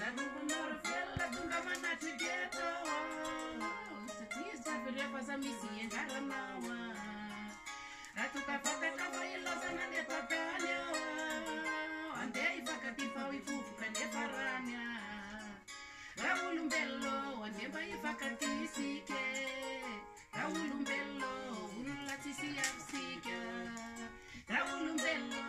Sanubunor fiella dunga manati ghetto. Satis tafere pasa misi engaranawa. Ratuka fakata faila sana ne papanya. Ande ifakati fawi fufu kande faranya. Raulumbello ande ba ifakati sike. Raulumbello unulati siapsika. Raulumbello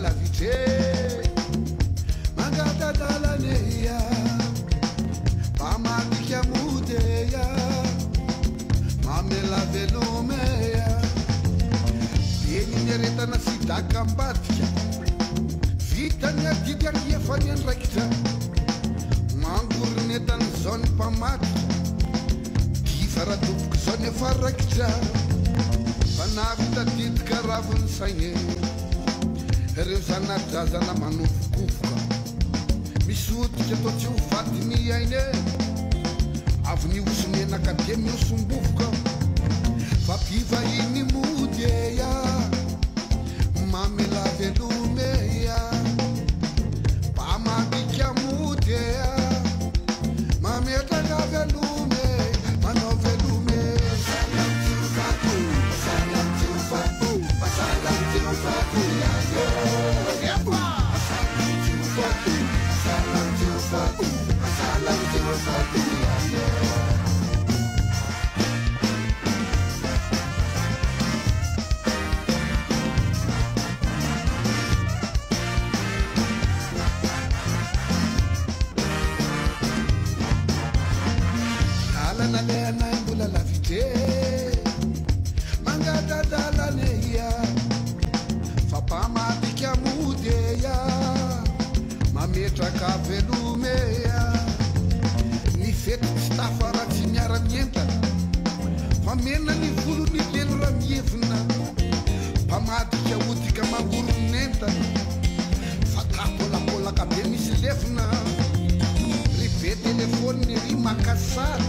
la vite magata dalla neia pama dikia mudeia mamela velumea vieni nereta na sita kambatia vita nya didia yefanya rekta mangur netan zon pamat kifara duk zon farakta panavita dit karavun saine Rezana tazana manufkufa Misuti que tô tio fatini aine Avni usune na kademi usumbuka Fapiva ini mudeya Mamela velumeya Pama bikia mudeya Mamela na velume Mano velume Salam tiu fatu Salam tiu fatu Salam tiu fatu la lena embula la vite mangada dalla neia fa pama dikia mudeia mametra kavelumea ni fet stafara tinyara mienta famena ni vulu ni lenra mievna pama dikia utika maguru nenta fa kapola kabeni silefna ripe telefone ni rimakasar